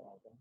Assalamualaikum.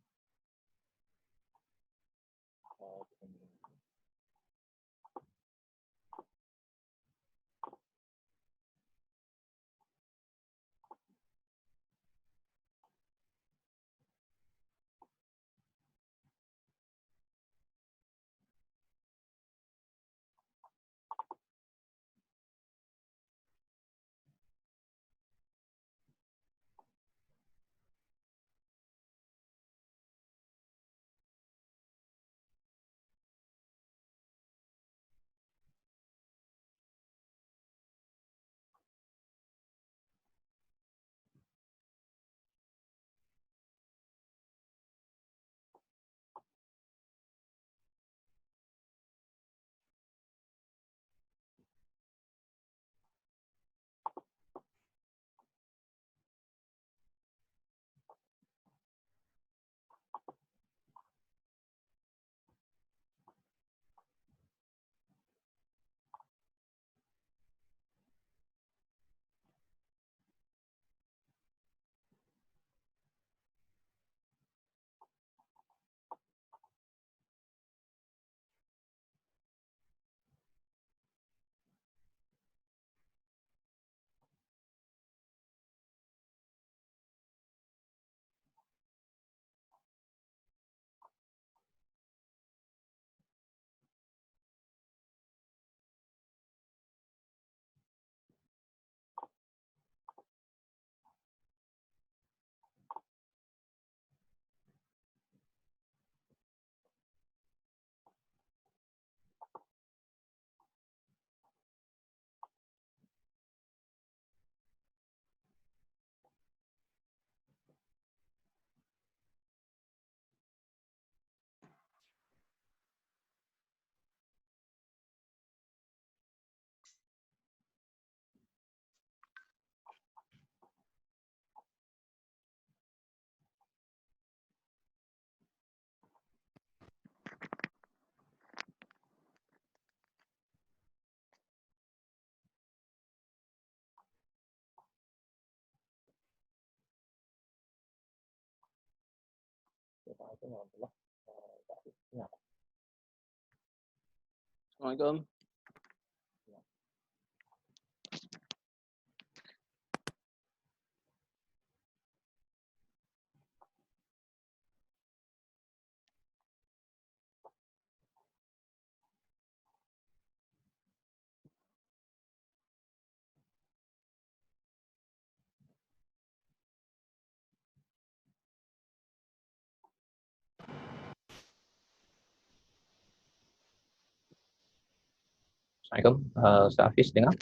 Assalamualaikum, Ustaz Hafiz dengar?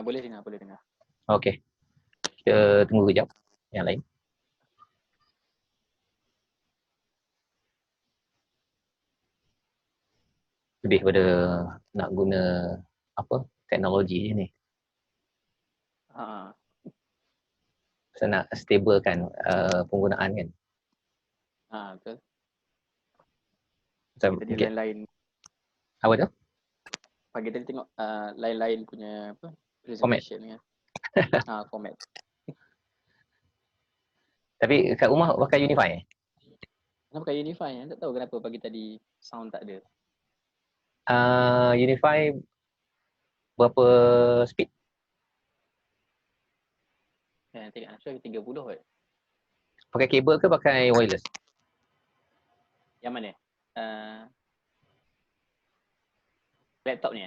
Boleh dengar, boleh dengar. Okey, kita tunggu kejap yang lain. Lebih pada nak guna apa teknologi ni. Saya nak stablekan penggunaan kan. Betul. Macam Tadi mungkin, lain-lain. apa tu? Pagi tadi tengok lain-lain punya apa Format. presentation kan. Format. Tapi kat rumah pakai Unify. Kenapa pakai Unify? Tak tahu kenapa pagi tadi sound tak ada. Unify berapa speed? Tengok saya 30 kot. Pakai kabel ke pakai wireless? Yang mana? Laptop ni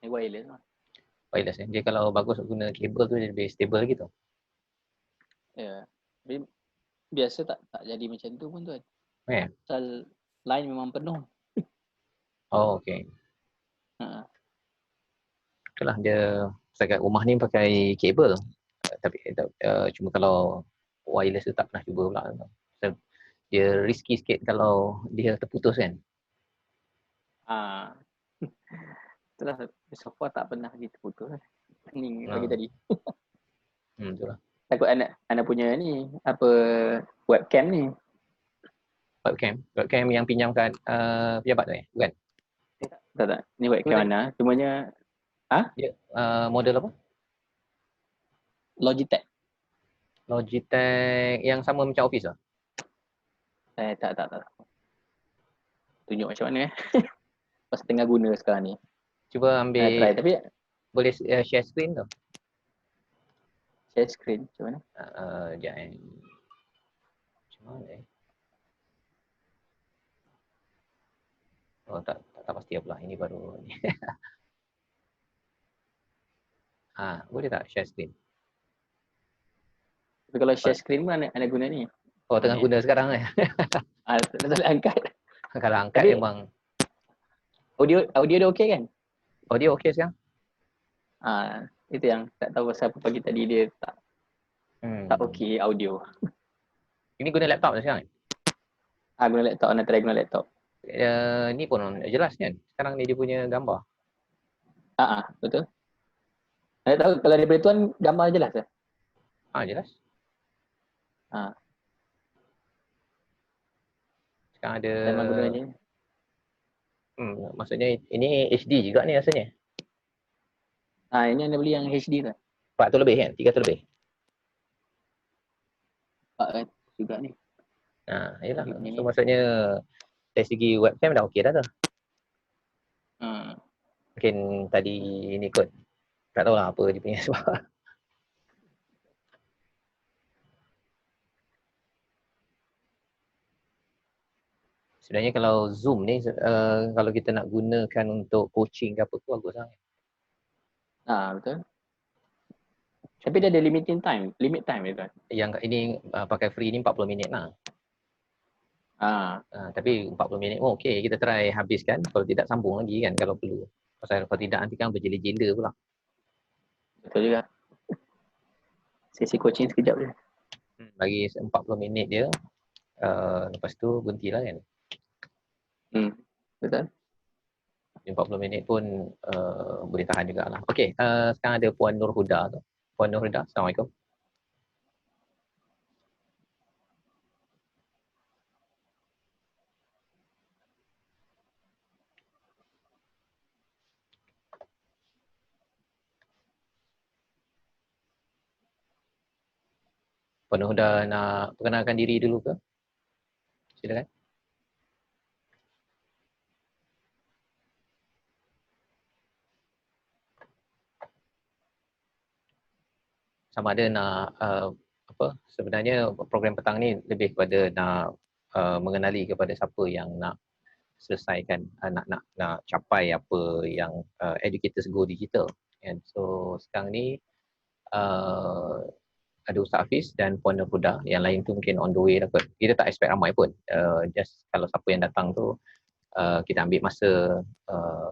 Ni wireless lah. Wireless dia kalau bagus guna kabel tu dia lebih stable lagi tu. Ya. Tapi biasa tak jadi macam tu pun tuan. Ya. Pasal line memang penuh. Oh, okey. Itulah dia dekat rumah ni pakai kabel. Tapi cuma kalau wireless tu tak pernah cuba pula. So, dia risky sikit kalau dia terputus kan. Itulah so far tak pernah terputus. Ni pagi tadi. Itulah. Takut anak punya ni apa webcam ni. Webcam yang pinjamkan pejabat tu bukan? Tak. Ni webcam mana? Cumanya dia model apa? Logitech. Logitech yang sama macam Office lah. Tak. Tunjuk macam mana Pas tengah guna sekarang ni. Cuba Try ambil, tapi boleh share screen tu. share screen macam mana? Sekejap Macam mana Oh tak pasti pula. Ini baru ni. Boleh tak share screen? Tapi kalau share screen pun ada guna ni. Oh tengah guna sekarang Tak boleh angkat. Kalau angkat Tapi memang audio dia okey kan? audio okey sekarang? Itu yang tak tahu pasal apa pagi tadi dia tak okey audio. Ini guna laptop sekarang? Guna laptop, nak try guna laptop. Ni pun jelas kan? Sekarang ni dia punya gambar. Betul. Nak tahu kalau daripada tuan gambar jelas ke? Jelas. Sekarang ada Memang gunanya. maksudnya ini HD juga ni rasanya. Ini anda beli yang HD tu. 400 lebih kan? 300 lebih. 400 juga ni. Yalah. So maksudnya dari segi webcam dah okey dah tu. Mungkin tadi ni kot. Tak tahulah apa dia punya sebab. Sebenarnya kalau Zoom ni kalau kita nak gunakan untuk coaching ke apa tu bagus sangat. Betul. Tapi dia ada limit time dia. Yang ini pakai free ni 40 minit lah. Tapi 40 minit pun okey, kita try habiskan. Kalau tidak sambung lagi kan kalau perlu. Pasal kalau tidak nanti kan berjela-jela pula. Betul juga. Sesi coaching sekejap je. Bagi 40 minit dia. Lepas tu berhentilah kan. Betul. 40 minit pun boleh tahan jugalah. Okey, sekarang ada Puan Nur Huda tu. Puan Nur Huda, Assalamualaikum. Puan Nur Huda nak perkenalkan diri dulu ke? Silakan. Sama ada nak sebenarnya program petang ni lebih kepada nak mengenali kepada siapa yang nak selesaikan nak capai apa yang educators go digital kan. So sekarang ni ada Ustaz Hafiz dan Puan Nur Huda, yang lain tu mungkin on the way lah kot. Kita tak expect ramai pun, just kalau siapa yang datang tu kita ambil masa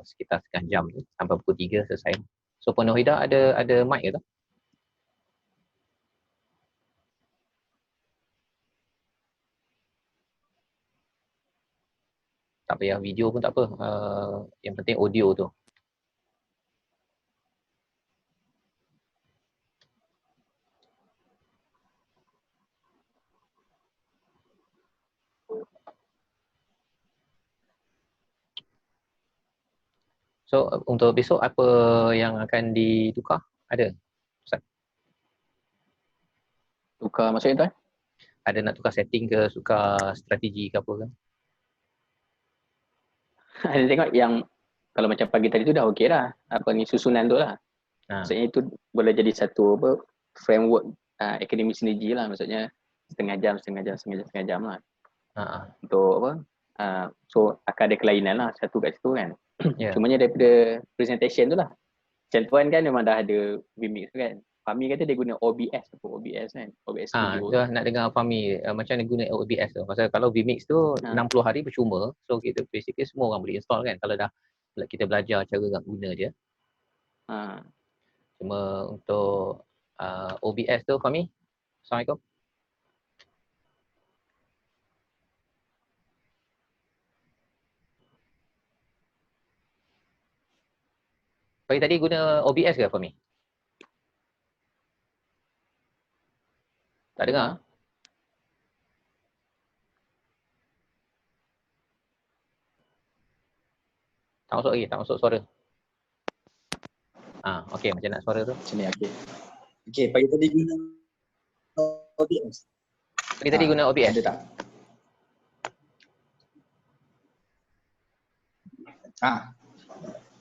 sekitar setengah jam tu, sampai pukul 3 selesai. So Puan Nur Huda ada mic ke tu? Tak payah video pun tak apa, yang penting audio tu. So untuk besok apa yang akan ditukar? Ada? Ustaz? Tukar maksudnya tuan? Ada nak tukar setting ke, tukar strategi ke apa ke? Ada tengok yang kalau macam pagi tadi tu dah okey dah. Apa ni susunan tu lah. Maksudnya itu boleh jadi satu framework akademi sinergi lah. Maksudnya setengah jam lah. Untuk apa? So akan ada kelainan lah satu kat situ kan. Cumanya daripada presentation tu lah. Macam tuan kan memang dah ada Vmix kan. Fahmi kata dia guna OBS kan. OBS Studio. Nak dengar Fahmi macam mana guna OBS tu. Pasal kalau Vmix tu 60 hari percuma. So kita basically semua orang boleh install kan. Kalau dah kita belajar cara nak guna dia. Cuma untuk OBS tu Fahmi. Assalamualaikum. Pagi tadi guna OBS ke Fahmi? Tak dengar? Tak masuk lagi, tak masuk suara. Okey, macam nak suara tu. Macam ni, okey. Okey, pagi tadi guna OBS. Kita tadi guna OBS. Ada tak?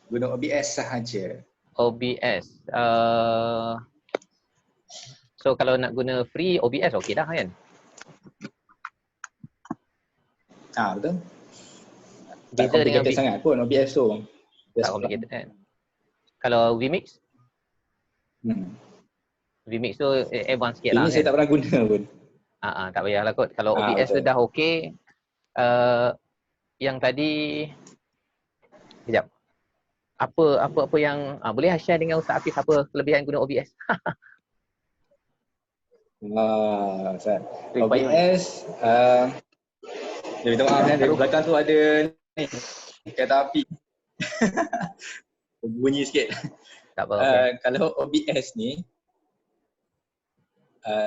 Guna OBS sahaja. OBS. So kalau nak guna free OBS okey dah kan? Betul. Tak Beza dengan complicated sangat pun OBS tu. tak complicated kan? Kalau vMix? vMix tu advance sikit lah Ini kan? saya tak pernah guna pun. Tak payahlah kot. Kalau OBS tu betul. dah okey, yang tadi sekejap. Apa yang boleh share dengan Ustaz Hafiz apa kelebihan guna OBS? Ustaz. OBS dia minta maaf di belakang tu ada ni kereta api. Bunyi sikit. Tak apa. Okay. Kalau OBS ni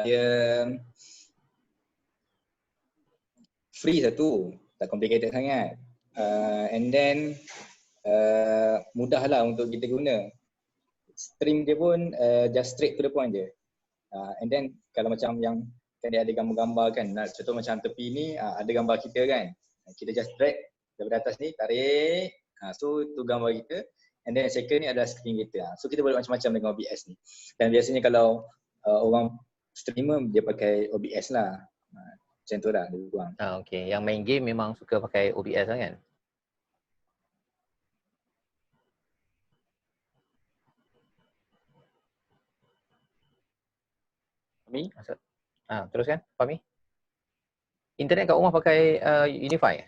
dia free satu, tak complicated sangat. And then mudahlah untuk kita guna. Stream dia pun just straight to the point je. And then kalau macam yang kan dia ada gambar-gambar kan, contoh macam tepi ni ada gambar kita kan, kita just drag daripada atas ni, tarik, so tu gambar kita. And then second ni adalah screen kita. So kita boleh macam-macam dengan OBS ni. Dan biasanya kalau orang streamer dia pakai OBS lah. Macam tu lah lebih kurang. Okay. Yang main game memang suka pakai OBS lah kan? Fahmi? Teruskan, Fahmi. Internet kat rumah pakai Unify?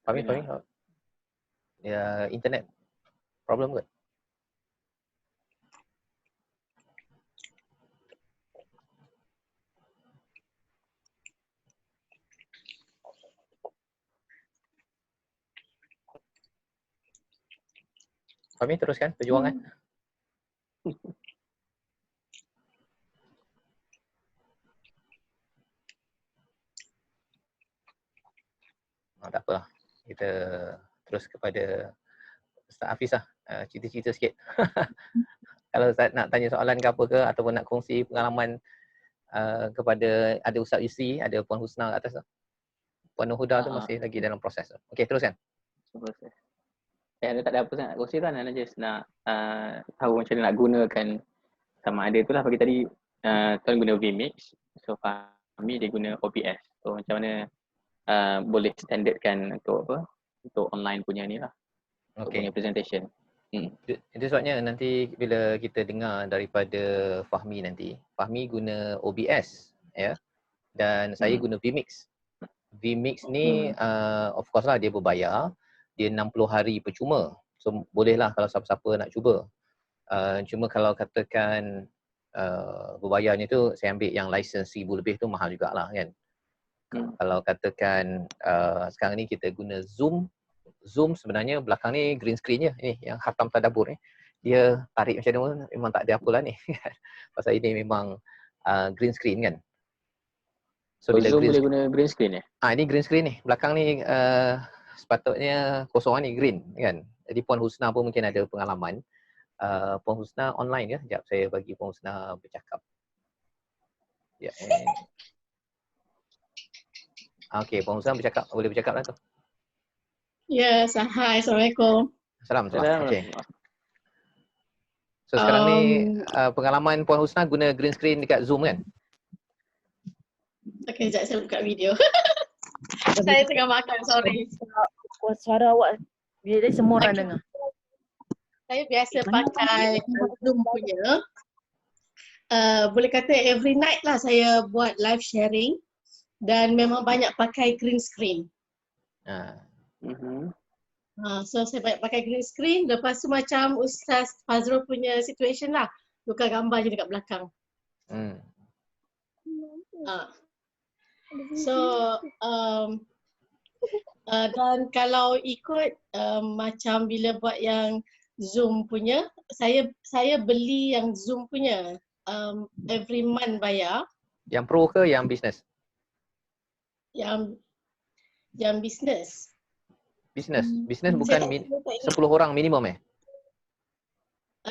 Fahmi? Ya, internet problem ke? Fahmi, teruskan perjuangan. Tak apa. Kita terus kepada Ustaz Hafiz lah. Cerita-cerita sikit. Kalau Ustaz nak tanya soalan ke apa ke ataupun nak kongsi pengalaman kepada ada Ustaz Yusri, ada Puan Husna kat atas tu. Puan Huda tu masih lagi dalam proses tu. Okey, teruskan. Proses. Tak ada apa sangat nak kongsi kan, just nak tahu macam mana nak gunakan sama ada tu lah bagi tadi tuan guna vMix, so Fahmi dia guna OBS. So macam mana boleh standardkan untuk apa? Untuk online punya ni lah. Okay. Punya presentation. Itu sebabnya nanti bila kita dengar daripada Fahmi nanti, Fahmi guna OBS ya. Dan saya guna vMix. vMix ni of course lah dia berbayar. Dia 60 hari percuma. So bolehlah kalau siapa-siapa nak cuba. Cuma kalau katakan berbayarnya tu saya ambil yang license 1000 lebih tu mahal jugalah kan. Kalau katakan sekarang ni kita guna Zoom. Zoom sebenarnya belakang ni green screen je ni yang Khatam Tadabbur ni. Dia tarik macam mana memang tak ada apa lah ni. Pasal ini memang green screen kan. So bila Zoom boleh guna green screen Ini green screen ni. Belakang ni sepatutnya kosongan ni green kan. Jadi Puan Husna pun mungkin ada pengalaman. Puan Husna online ya. Sekejap saya bagi Puan Husna bercakap. Ya. Okey, Puan Husna bercakap, boleh bercakap lah tu. Ya, hai, Assalamualaikum. Assalamualaikum. Okey. So sekarang ni pengalaman Puan Husna guna green screen dekat Zoom kan? Okey, sekejap saya buka video. Saya tengah makan, sorry. Suara awak bila semua orang dengar. Saya biasa pakai Zoom punya. Boleh kata every night lah saya buat live sharing dan memang banyak pakai green screen. So saya banyak pakai green screen. Lepas tu macam Ustaz Fazrul punya situation lah, tukar gambar je dekat belakang. So dan kalau ikut macam bila buat yang Zoom punya, saya beli yang Zoom punya every month bayar. Yang pro ke yang business? Yang business. Business bukan Saya tak ingat. 10 orang minimum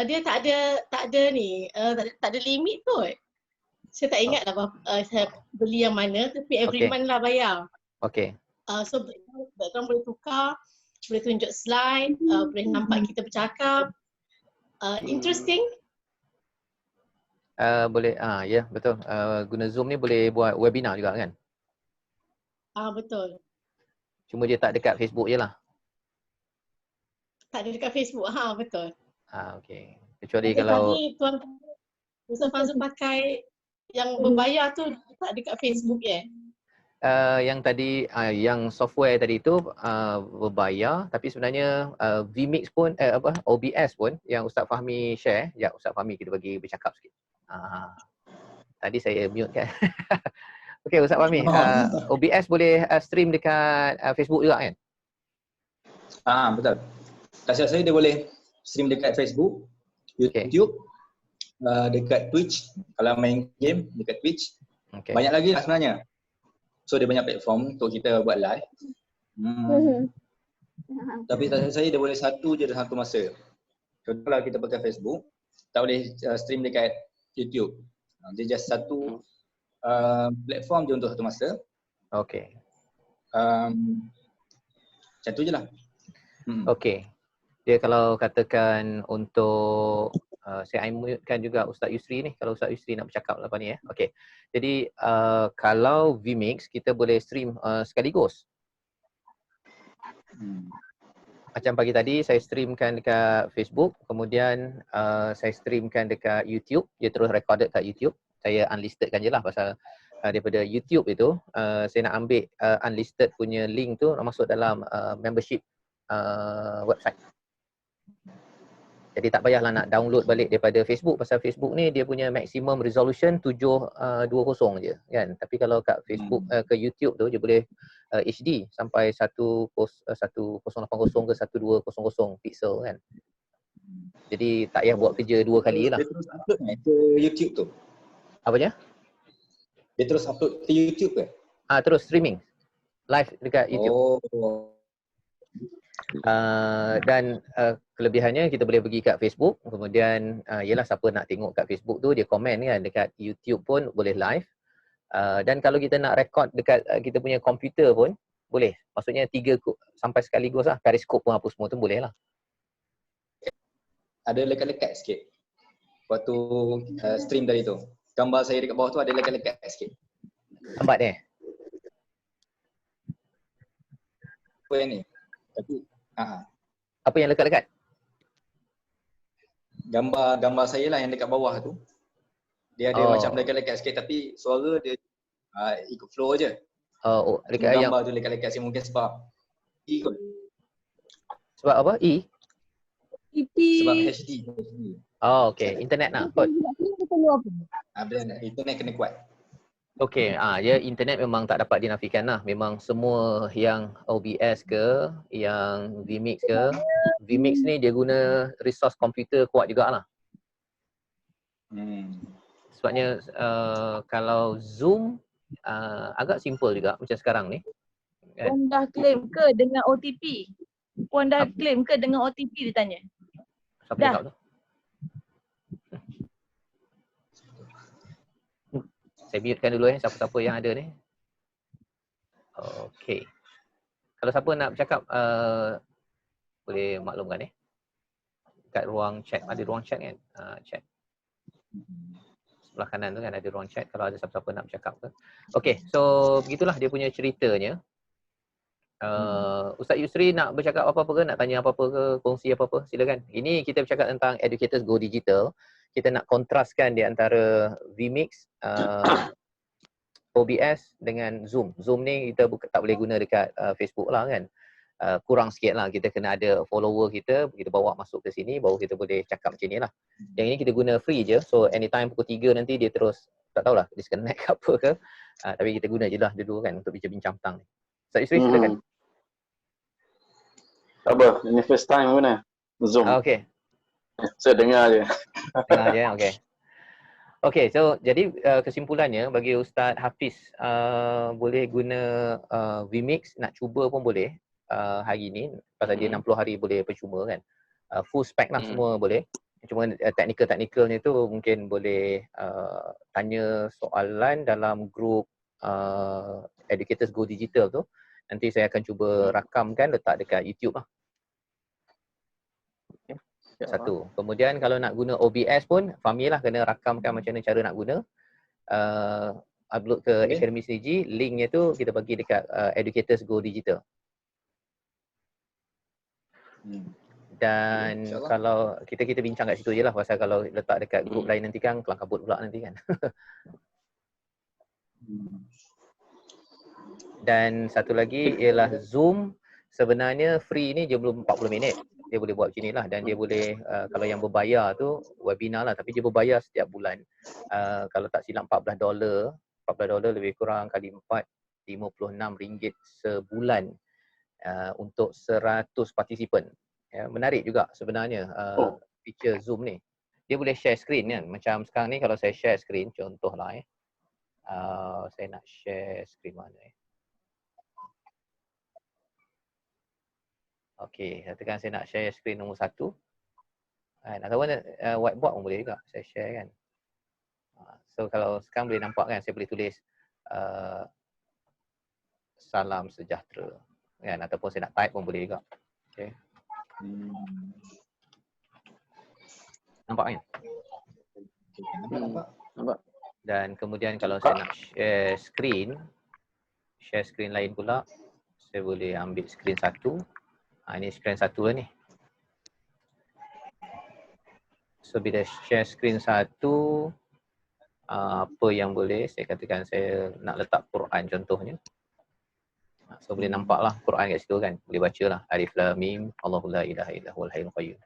Dia tak ada ni, tak ada limit kot. Saya tak ingat lah saya beli yang mana, tapi every Okay. month lah bayar. Okay. So background boleh tukar, boleh tunjuk slide, boleh nampak kita bercakap. Interesting. Boleh, ya betul. Guna Zoom ni boleh buat webinar juga kan? Betul. Cuma dia tak dekat Facebook je lah. Tak ada dekat Facebook, betul. Okay. Kecuali Tapi kalau tadi Tuan Ustaz Fazul pakai yang berbayar tu tak dekat Facebook yang tadi yang software tadi tu berbayar, tapi sebenarnya vMix pun OBS pun yang Ustaz Fahmi share. Ya, Ustaz Fahmi kita bagi bercakap sikit. Tadi saya mute kan. Okey Ustaz Fahmi, OBS boleh stream dekat Facebook juga kan? Betul. Rasa saya dia boleh stream dekat Facebook, YouTube, dekat Twitch, kalau main game dekat Twitch. Okay. Banyak lagi lah sebenarnya. So dia banyak platform untuk kita buat live. Tapi rasa saya dia boleh satu je dalam satu masa. Contoh kalau kita pakai Facebook, tak boleh stream dekat YouTube. Dia just satu platform je untuk satu masa. Okay. Macam tu je lah. Okay. Dia kalau katakan untuk saya unmute-kan juga Ustaz Yusri ni, kalau Ustaz Yusri nak bercakap lepas ni Okey. Jadi kalau vMix kita boleh stream sekaligus. Macam pagi tadi saya streamkan dekat Facebook, kemudian saya streamkan dekat YouTube, dia terus recorded kat YouTube. Saya unlistedkan je lah pasal daripada YouTube itu saya nak ambil unlisted punya link tu masuk dalam membership website. Jadi tak payahlah nak download balik daripada Facebook pasal Facebook ni dia punya maximum resolution 720 je kan. Tapi kalau kat Facebook ke YouTube tu dia boleh HD sampai 1080 ke 1200 pixel kan. Jadi tak payah buat kerja dua kali lah. Dia terus upload ke YouTube tu? Apanya? Dia terus upload ke YouTube ke? Terus streaming live dekat YouTube. Dan kelebihannya kita boleh pergi kat Facebook, kemudian ialah siapa nak tengok kat Facebook tu dia komen kan, dekat YouTube pun boleh live. Dan kalau kita nak record dekat kita punya komputer pun boleh. Maksudnya 3 sampai sekaligus lah. Periscope pun apa semua tu boleh lah. Ada lekat-lekat sikit waktu stream tadi tu. Gambar saya dekat bawah tu ada lekat-lekat sikit. Lambat ni? Apa yang ni? Tapi apa yang lekat-lekat? Gambar saya lah yang dekat bawah tu. Dia ada macam lekat-lekat sikit tapi suara dia ikut flow je. Dekat gambar tu lekat-lekat sikit mungkin sebab E kot. Sebab apa? E? Sebab HD. Okey, internet lah kot. Internet kena kuat. Okey, dia internet memang tak dapat dinafikan lah. Memang semua yang OBS ke, yang vMix ke. vMix ni dia guna resource komputer kuat jugalah. Sebabnya kalau Zoom agak simple juga macam sekarang ni. Puan dah claim ke dengan OTP? Puan dah claim ke dengan OTP dia tanya? Siapa cakap tu? Saya mute-kan dulu siapa-siapa yang ada ni. Okey. Kalau siapa nak bercakap boleh maklumkan kat ruang chat, ada ruang chat kan? Chat. Sebelah kanan tu kan ada ruang chat kalau ada siapa-siapa nak bercakap ke. Okey, so begitulah dia punya ceritanya. Ustaz Yusri nak bercakap apa-apa ke, nak tanya apa-apa ke, kongsi apa-apa, silakan. Ini kita bercakap tentang Educators Go Digital. Kita nak kontraskan di antara vMix, OBS dengan Zoom. Zoom ni kita tak boleh guna dekat Facebook lah kan. Kurang sikit lah, kita kena ada follower kita bawa masuk ke sini baru kita boleh cakap macam ni lah. Yang ini kita guna free je, so anytime pukul 3 nanti dia terus, tak tahulah disconnect ke apa ke. Tapi kita guna je lah dulu kan untuk bincang-bincang petang ni. Ustaz Yusri silakan. Apa? Ini first time guna Zoom. Okay. Saya dengar je. Dengar je, okay. Okay, so jadi kesimpulannya bagi Ustaz Hafiz boleh guna vMix, nak cuba pun boleh. hari ni, pasal dia 60 hari boleh percuma kan. Full spec lah semua boleh. Cuma teknikal-teknikalnya tu mungkin boleh tanya soalan dalam grup Educators Go Digital tu. Nanti saya akan cuba rakamkan, letak dekat YouTube lah. Satu. Kemudian kalau nak guna OBS pun, Fahmi lah kena rakamkan macam mana cara nak guna. Upload ke Akademi Sinergi, linknya tu kita bagi dekat Educators Go Digital. Dan kalau kita bincang kat situ je lah, pasal kalau letak dekat grup lain nanti kan kelang kabut pula nanti kan. Dan satu lagi ialah Zoom, sebenarnya free ni dia belum 40 minit. Dia boleh buat macam ni lah, dan dia boleh kalau yang berbayar tu webinar lah, tapi dia berbayar setiap bulan. Kalau tak silap $14 lebih kurang kali 4, RM56 sebulan untuk 100 partisipan. Ya, menarik juga sebenarnya feature Zoom ni. Dia boleh share screen kan. Macam sekarang ni kalau saya share screen, contohlah saya nak share screen mana Okey, katakan saya nak share screen nombor 1. Ataupun whiteboard pun boleh juga saya share kan. So kalau sekarang boleh nampak kan, saya boleh tulis salam sejahtera kan, ataupun saya nak type pun boleh juga. Okey. Nampak kan? Nampak. Dan kemudian kalau saya nak share screen lain pula, saya boleh ambil screen 1. Ini screen 1 lah ni. So bila share screen 1, apa yang boleh, saya katakan saya nak letak Quran contohnya. So boleh nampak lah Quran kat situ kan, boleh baca lah. Alif Lam Mim, Allahu la ilaha illa huwal hayyul qayyum.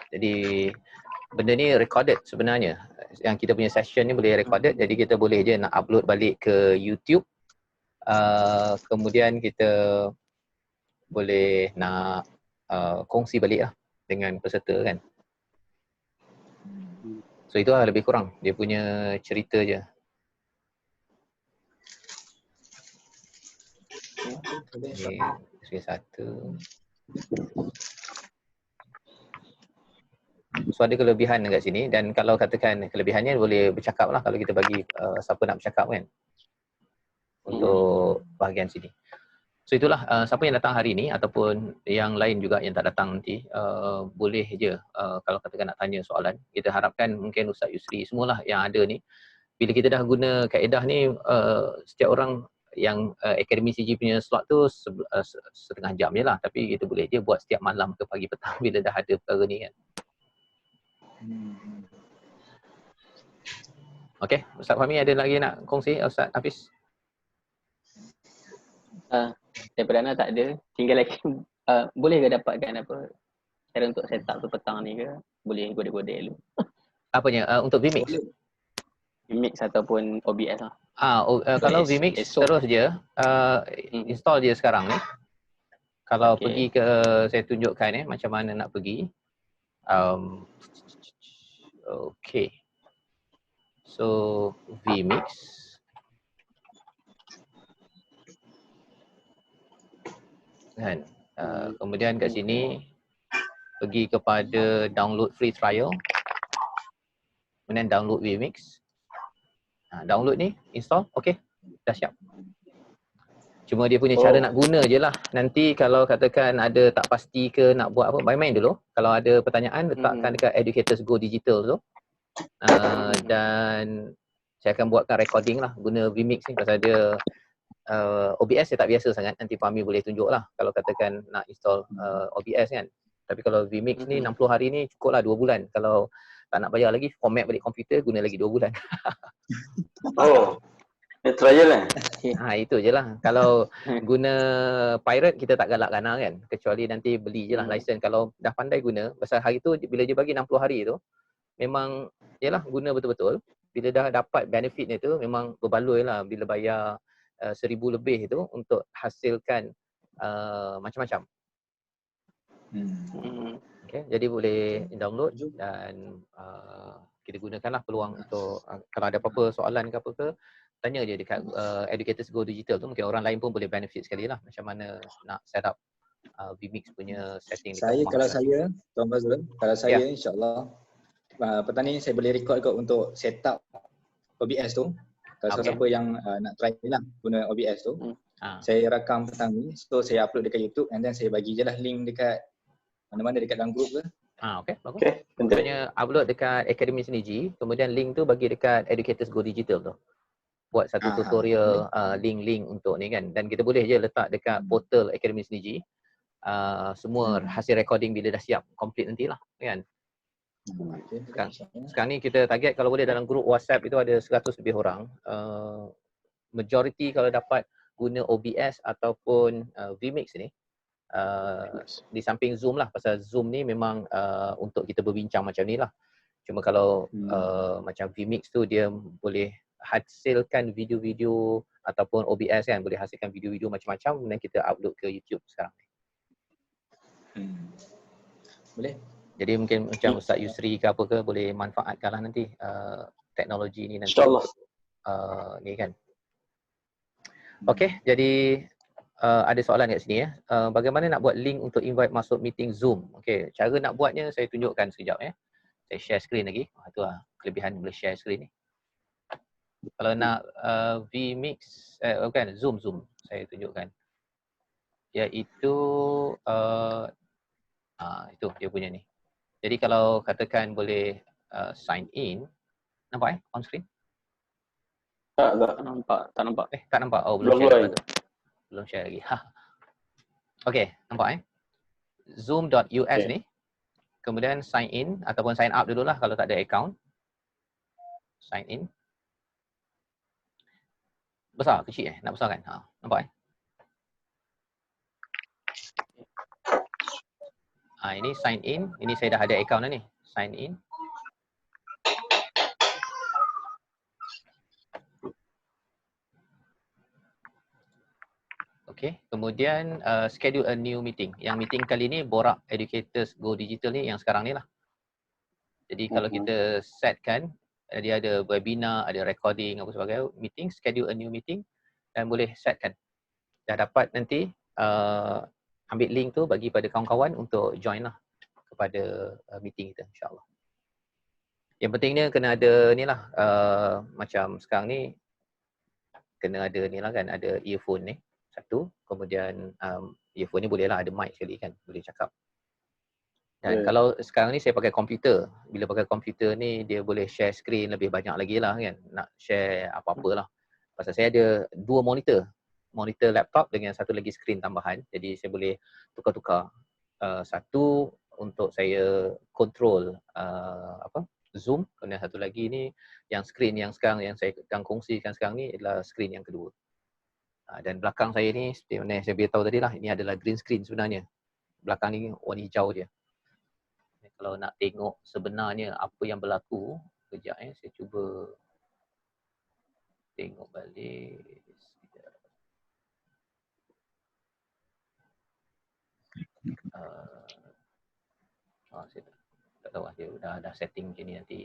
Jadi benda ni recorded sebenarnya. Yang kita punya session ni boleh recorded, jadi kita boleh je nak upload balik ke YouTube. Kemudian kita boleh nak kongsi balik lah dengan peserta kan. So itu lah lebih kurang dia punya cerita je. Okay, satu. So ada kelebihan dekat sini, dan kalau katakan kelebihannya boleh bercakap lah kalau kita bagi siapa nak bercakap kan untuk bahagian sini. So itulah siapa yang datang hari ni ataupun yang lain juga yang tak datang nanti boleh je kalau katakan nak tanya soalan. Kita harapkan mungkin Ustaz Yusri semualah yang ada ni, bila kita dah guna kaedah ni setiap orang yang Akademi CG punya slot tu setengah jam je lah, tapi kita boleh je buat setiap malam ke pagi petang bila dah ada perkara ni kan. Okey, Ustaz Fahmi ada lagi nak kongsi? Ustaz Hafiz? Daripada Ana tak ada. Tinggal lagi boleh ke dapatkan apa cara untuk set up tu petang ni ke? Boleh godek-godek dulu. Apanya? Untuk vMix? vMix ataupun OBS lah. Kalau vMix terus je install je sekarang ni. Kalau pergi ke, saya tunjukkan macam mana nak pergi. Okay. So vMix. Kan. Kemudian kat sini pergi kepada download free trial. Kemudian download vMix. Download ni, install, okey. Dah siap. Cuma dia punya cara nak guna je lah. Nanti kalau katakan ada tak pasti ke nak buat apa, main-main dulu. Kalau ada pertanyaan, letakkan dekat Educators Go Digital tu. Dan saya akan buatkan recording lah guna vMix ni, pasal dia OBS saya tak biasa sangat. Nanti Fahmi boleh tunjuk lah kalau katakan nak install OBS kan. Tapi kalau vMix ni 60 hari ni cukup lah 2 bulan. Kalau tak nak bayar lagi, format balik komputer, guna lagi 2 bulan. Trial lah. Itu je lah. Kalau guna pirate, kita tak galak gana kan. Kecuali nanti beli je lah license. Kalau dah pandai guna, pasal hari tu bila dia bagi 60 hari tu, memang yelah guna betul-betul. Bila dah dapat benefitnya tu, memang berbaloi lah bila bayar 1,000 lebih tu untuk hasilkan macam-macam. Okay, jadi boleh download dan kita gunakanlah peluang untuk kalau ada apa-apa soalan ke apa ke, tanya je dekat Educators Go Digital tu, mungkin orang lain pun boleh benefit sekali lah macam mana nak set up vMix punya setting dekat rumah. Kalau saya, Tuan Fazrul, kalau saya insyaAllah petang ni saya boleh record kot untuk set up OBS tu. Kalau siapa yang nak try lah guna OBS tu, saya rakam petang ni, so saya upload dekat YouTube and then saya bagi je lah link dekat mana-mana dekat dalam group ke. Okey, bagus. Contohnya upload dekat Akademi Synergy, kemudian link tu bagi dekat Educators Go Digital tu. Buat satu tutorial link-link untuk ni kan, dan kita boleh je letak dekat portal Akademi Synergy. Semua hasil recording bila dah siap, complete nantilah kan. Sekarang ni kita target kalau boleh dalam grup WhatsApp itu ada 100 lebih orang. Majority kalau dapat guna OBS ataupun vMix ni, di samping Zoom lah, pasal Zoom ni memang untuk kita berbincang macam ni lah. Cuma kalau macam vMix tu dia boleh hasilkan video-video ataupun OBS kan, boleh hasilkan video-video macam-macam dan kita upload ke YouTube sekarang ni. Boleh. Jadi mungkin macam Ustaz Yusri ke apa ke boleh manfaatkanlah nanti teknologi ni nanti. InsyaAllah. Ni kan. Okey, jadi ada soalan kat sini ya. Bagaimana nak buat link untuk invite masuk meeting Zoom? Okey, cara nak buatnya saya tunjukkan sekejap ya. Saya share screen lagi. Itulah kelebihan boleh share screen ni. Kalau nak vMix, bukan Zoom saya tunjukkan. Iaitu itu dia punya ni. Jadi kalau katakan boleh sign in, nampak on screen? Tak nampak. Tak nampak. Oh, belum share lagi. Belum share lagi. Okey, nampak zoom.us ni. Kemudian sign in ataupun sign up dululah kalau tak ada account. Sign in. Besar, kecil nak besarkan? Nampak ini sign in. Ini saya dah ada account dah ni. Sign in. Okey, kemudian schedule a new meeting. Yang meeting kali ni Borak Educators Go Digital ni yang sekarang ni lah. Jadi kalau kita setkan, dia ada webinar, ada recording apa sebagainya, meeting, schedule a new meeting dan boleh setkan. Dah dapat nanti ambil link tu bagi pada kawan-kawan untuk join lah kepada meeting kita insyaAllah. Yang pentingnya kena ada ni lah, macam sekarang ni kena ada ni lah kan, ada earphone ni satu, kemudian earphone ni boleh lah ada mic sekali kan, boleh cakap. Dan kalau sekarang ni saya pakai komputer, bila pakai komputer ni dia boleh share screen lebih banyak lagi lah kan, nak share apa-apa lah. Pasal saya ada dua monitor laptop dengan satu lagi skrin tambahan, jadi saya boleh tukar-tukar. Satu untuk saya control Zoom, kemudian satu lagi ni yang skrin yang sekarang yang saya akan kongsikan sekarang ni adalah skrin yang kedua. Dan belakang saya ni seperti mana saya beritahu tadi lah, ini adalah green screen sebenarnya. Belakang ni warna hijau dia. Kalau nak tengok sebenarnya apa yang berlaku, kejap saya cuba tengok balik. Saya tak tahu dia dah setting macam ni nanti.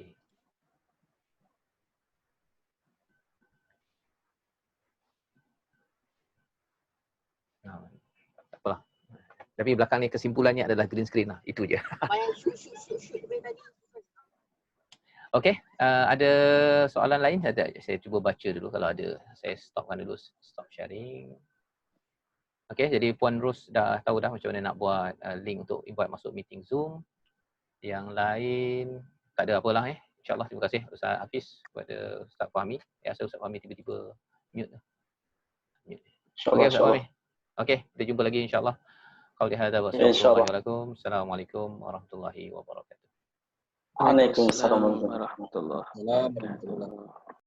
Tak apalah. Tapi belakang ni kesimpulannya adalah green screen lah. Itu je. Okey, ada soalan lain? Saya cuba baca dulu kalau ada. Saya stopkan dulu, stop sharing. Okey, jadi Puan Ros dah tahu dah macam mana nak buat link untuk invite masuk meeting Zoom. Yang lain tak ada apalah InsyaAllah. Terima kasih Ustaz Hafiz kepada Ustaz Fahmi. Saya Ustaz Fahmi tiba-tiba mute. Okey Ustaz Fahmi. Okey, kita jumpa lagi insyaAllah. Qauli hadza wa assalamualaikum warahmatullahi wabarakatuh. Waalaikumsalam warahmatullahi wabarakatuh.